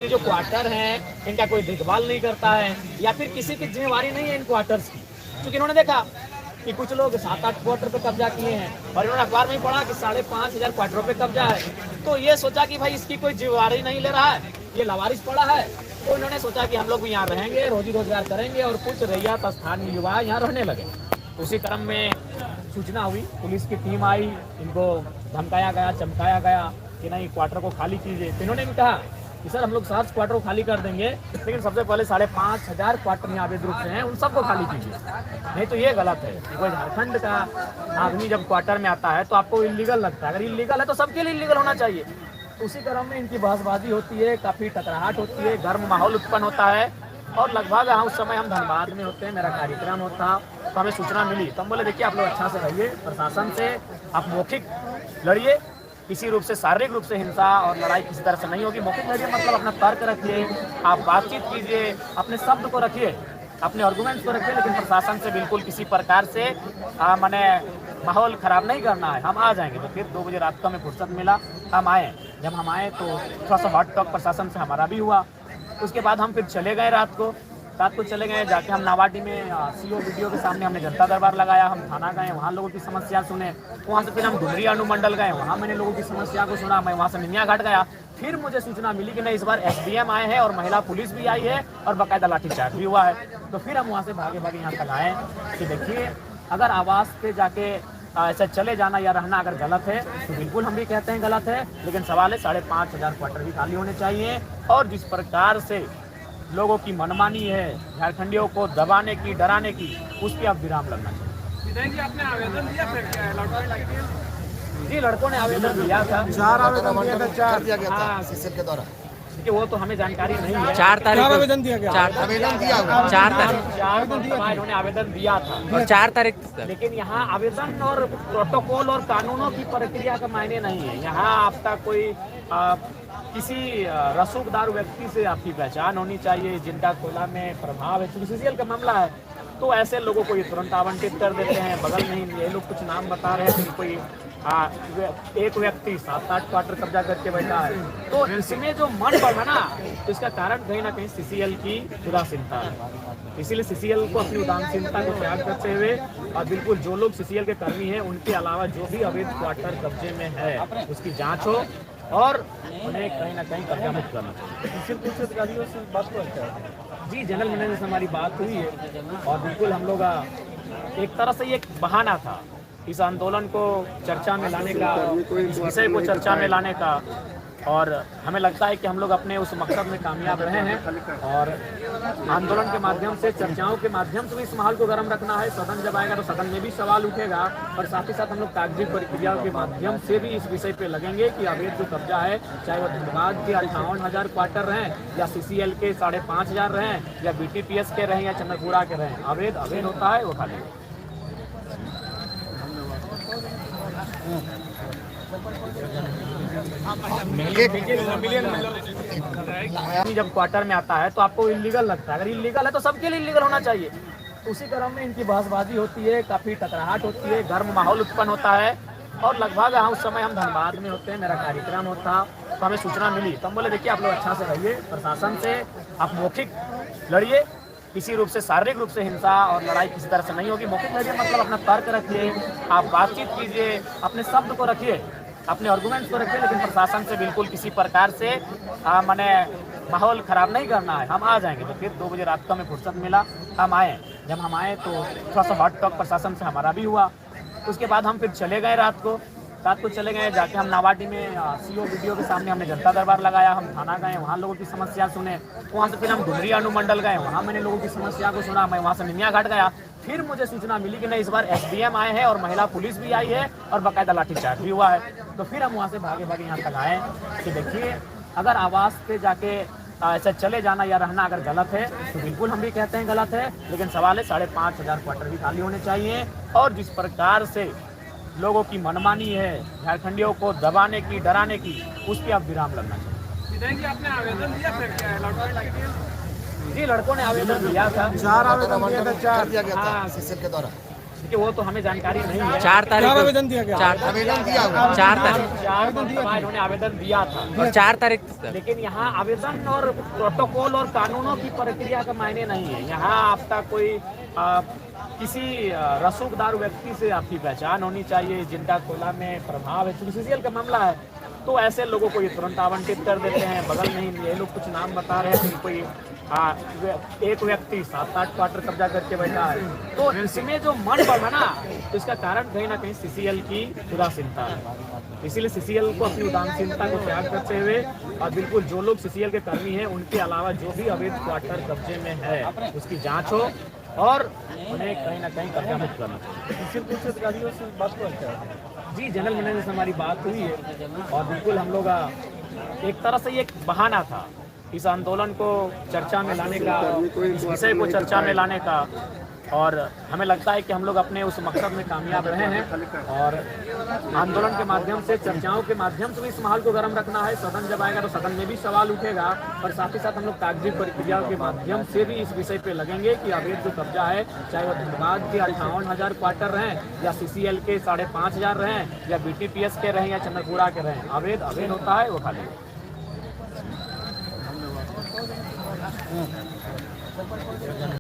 ये जो क्वार्टर हैं इनका कोई देखभाल नहीं करता है या फिर किसी की जिम्मेवारी नहीं है इन क्वार्टर्स की। क्योंकि इन्होंने देखा कि कुछ लोग 7-8 क्वार्टर पे कब्जा किए हैं और इन्होंने अखबार में ही पढ़ा कि 5,500 क्वार्टरों पे कब्जा है। तो ये सोचा कि भाई इसकी कोई जिम्मेवारी नहीं ले रहा है, ये लावारिस पड़ा है। तो इन्होंने सोचा कि हम लोग भी यहाँ रहेंगे, रोजी रोजगार करेंगे और कुछ रैयत स्थानीय युवा यहाँ रहने लगे। उसी क्रम में सूचना हुई, पुलिस की टीम आई, इनको धमकाया गया, चमकाया गया कि नहीं क्वार्टर को खाली कीजिए। तो इन्होंने भी कहा कि सर हम लोग 7 क्वार्टर को खाली कर देंगे, लेकिन सबसे पहले 5,500 क्वार्टर यहाँ अवैध रूप से हैं उन सबको खाली कीजिए। नहीं तो ये गलत है। कोई झारखंड का आदमी जब क्वार्टर में आता है तो आपको इलीगल लगता है, अगर इलीगल है तो सबके लिए इलीगल होना चाहिए। तो उसी क्रम में इनकी बहसबाजी होती है, काफ़ी टकराहट होती है, गर्म माहौल उत्पन्न होता है। और लगभग उस समय हम धनबाद में होते हैं, मेरा कार्यक्रम होता, तो हमें सूचना मिली। तो हम बोले देखिए आप लोग अच्छा से रहिए, प्रशासन से आप मौखिक लड़िए, किसी रूप से शारीरिक रूप से हिंसा और लड़ाई किसी तरह से नहीं होगी। मौखिक लड़िए मतलब अपना तर्क रखिए, आप बातचीत कीजिए, अपने शब्द को रखिए, अपने आर्गुमेंट्स को रखिए, लेकिन प्रशासन से बिल्कुल किसी प्रकार से मैंने माहौल ख़राब नहीं करना है। हम आ जाएंगे। तो फिर 2 बजे रात को हमें फुर्सत मिला, हम आए। जब हम आए तो थोड़ा सा हॉट टॉक प्रशासन से हमारा भी हुआ। उसके बाद हम फिर चले गए रात को चले गए, जाके हम नावाडी में सीओ वीडियो के सामने हमने जनता दरबार लगाया। हम थाना गए, वहाँ लोगों की समस्या सुने। वहाँ से फिर हम डुमरी अनुमंडल गए, वहाँ मैंने लोगों की समस्या को सुना। मैं वहाँ से निमिया घाट गया। फिर मुझे सूचना मिली कि नहीं इस बार एसडीएम आए हैं और महिला पुलिस भी आई है और बाकायदा लाठीचार्ज भी हुआ है। तो फिर हम वहाँ से भागे भागे यहाँ तक आए कि देखिए अगर आवास पे जाके ऐसा चले जाना या रहना अगर गलत है तो बिल्कुल हम भी कहते हैं गलत है, लेकिन सवाल है 5,500 क्वार्टर भी खाली होने चाहिए। और जिस प्रकार से लोगों की मनमानी है झारखंडियों को दबाने की, डराने की, उस पर अब विराम लगना चाहिए। जी आपने आवेदन दिया फिर क्या लड़का? जी लड़कों ने आवेदन दिया था, 4 आवेदन दिया था, 4 दिया गया था सीसीएल के द्वारा। कि वो तो हमें जानकारी नहीं है। 4 तारीख को आवेदन दिया गया, आवेदन दिया हुआ 4 तारीख, 4 इन्होंने आवेदन दिया था और 4 तारीख लेकिन यहाँ आवेदन और प्रोटोकॉल और कानूनों की प्रक्रिया का मायने नहीं है। यहाँ आपका कोई किसी रसूखदार व्यक्ति से आपकी पहचान होनी चाहिए जिनका कोयला में प्रभाव है। चूंकि सीसीएल का मामला है तो ऐसे लोगों को ये तुरंत आवंटित कर देते हैं। बगल में ही ये लोग कुछ नाम बता रहे हैं कि कोई एक व्यक्ति 7-8 क्वार्टर कब्जा करके बैठा है। तो इसमें जो मन बढ़ा ना, तो इसका कारण कहीं ना कहीं सीसीएल की उदासीनता है। इसीलिए सीसीएल को अपनी उदासीनता को त्याग करते हुए और बिल्कुल जो लोग सीसीएल के कर्मी हैं उनके अलावा जो भी अवैध क्वार्टर कब्जे में है उसकी जांच हो और उन्हें कहीं ना कहीं कब्जा मुक्त करना चाहिए। जी जनरल मैनेजर से हमारी बात हुई है और बिल्कुल हम लोग एक तरह से ये एक बहाना था इस आंदोलन को चर्चा में लाने का, इस विषय को चर्चा में लाने का। और हमें लगता है कि हम लोग अपने उस मकसद में कामयाब रहे हैं और आंदोलन के माध्यम से, चर्चाओं के माध्यम से भी इस माहौल को गर्म रखना है। सदन जब आएगा तो सदन में भी सवाल उठेगा और साथ ही साथ हम लोग कागजी प्रक्रियाओं के माध्यम से भी इस विषय पे लगेंगे कि अवैध जो कब्जा है, चाहे वो धनबाद के 58,000 क्वार्टर रहें या सीसीएल के 5,500 रहें या बीटीपीएस के रहें या चंद्रपुरा के रहें, अवैध होता है वो खाली। जब क्वार्टर में आता है तो आपको इलीगल लगता है, अगर इलीगल है तो सबके लिए इलीगल होना चाहिए। तो उसी क्रम में इनकी बहसबाजी होती है, काफ़ी टकराहट होती है, गर्म माहौल उत्पन्न होता है। और लगभग उस समय हम धनबाद में होते हैं, मेरा कार्यक्रम होता, तो हमें सूचना मिली। तो हम बोले देखिए आप लोग अच्छा से रहिए, प्रशासन से आप मौखिक लड़िए, किसी रूप से शारीरिक रूप से हिंसा और लड़ाई किसी तरह से नहीं होगी। मौखिक लड़िए मतलब अपना तर्क रखिए, आप बातचीत कीजिए, अपने शब्द को रखिए, अपने आर्गुमेंट्स को रखिए, लेकिन प्रशासन से बिल्कुल किसी प्रकार से मैंने माहौल ख़राब नहीं करना है। हम आ जाएंगे। तो फिर 2 बजे रात को हमें फुर्सत मिला, हम आए। जब हम आए तो थोड़ा सा हॉट टॉक प्रशासन से हमारा भी हुआ। उसके बाद हम फिर चले गए रात को चले गए, जाके हम नावाडी में सीओ वीडियो के सामने हमने जनता दरबार लगाया। हम थाना गए, वहाँ लोगों की समस्या सुने। वहाँ से फिर हम डुमरी अनुमंडल गए, वहाँ मैंने लोगों की समस्या को सुना। मैं वहाँ से निमिया घाट गया। फिर मुझे सूचना मिली कि नहीं इस बार एसडीएम आए हैं और महिला पुलिस भी आई है और बाकायदा लाठीचार्ज भी हुआ है। तो फिर हम वहाँ से भागे भागे यहाँ तक आए कि देखिए अगर आवास पे जाके ऐसा चले जाना या रहना अगर गलत है तो बिल्कुल हम भी कहते हैं गलत है, लेकिन सवाल है 5,500 क्वार्टर भी खाली होने चाहिए। और जिस प्रकार से लोगों की मनमानी है झारखंडियों को दबाने की, डराने की, उस पर अब विराम लगना चाहिए। जी आपने आवेदन दिया फिर क्या लड़का? जी लड़कों ने आवेदन दिया था, 4 आवेदन दिया था, 4 दिया गया था सीसीएल के द्वारा। क्योंकि वो तो हमें जानकारी नहीं है। 4 तारीख को आवेदन दिया गया। 4 आवेदन दिया हुआ 4 तारीख 4 मरतबा इन्होंने आवेदन दिया था, और 4 तारीख तक। लेकिन यहाँ आवेदन और प्रोटोकॉल और कानूनों की प्रक्रिया का मायने नहीं है। यहाँ आपका कोई किसी रसूखदार व्यक्ति से आपकी पहचान होनी चाहिए जिनका कोयला में प्रभाव है। चूंकि सीसीएल का मामला है तो ऐसे लोगों को ये तुरंत आवंटित कर देते हैं। बगल में ही ये लोग कुछ नाम बता रहे हैं कि कोई एक व्यक्ति 7-8 क्वार्टर कब्जा करके बैठा है, तो इसमें जो मन बढ़ा ना, तो इसका कारण कहीं ना कहीं सीसीएल की उदासीनता है। इसीलिए सीसीएल को अपनी उदासीनता को त्याग करते हुए और बिल्कुल जो लोग सीसीएल के कर्मी हैं उनके अलावा जो भी अवैध क्वार्टर कब्जे में है उसकी जांच हो और उन्हें कहीं ना कहीं कब्जा मुक्त करना चाहिए। जी, जनरल मैनेजर से हमारी बात हुई है और बिल्कुल हम लोग एक तरह से ये एक बहाना था इस आंदोलन को चर्चा में लाने का, इस विषय को चर्चा में लाने का, और हमें लगता है कि हम लोग अपने उस मकसद में कामयाब रहे हैं। और आंदोलन के माध्यम से, चर्चाओं के माध्यम से भी इस माहौल को गर्म रखना है। सदन जब आएगा तो सदन में भी सवाल उठेगा और साथ ही साथ हम लोग कागजी प्रक्रियाओं के माध्यम से भी इस विषय पे लगेंगे कि अवैध जो कब्जा है, चाहे वो धनबाद के 58,000 क्वार्टर रहें या सीसीएल के 5,500 रहें या BTPS के रहें या चंद्रपुरा के रहें, अवैध होता है, वो खाली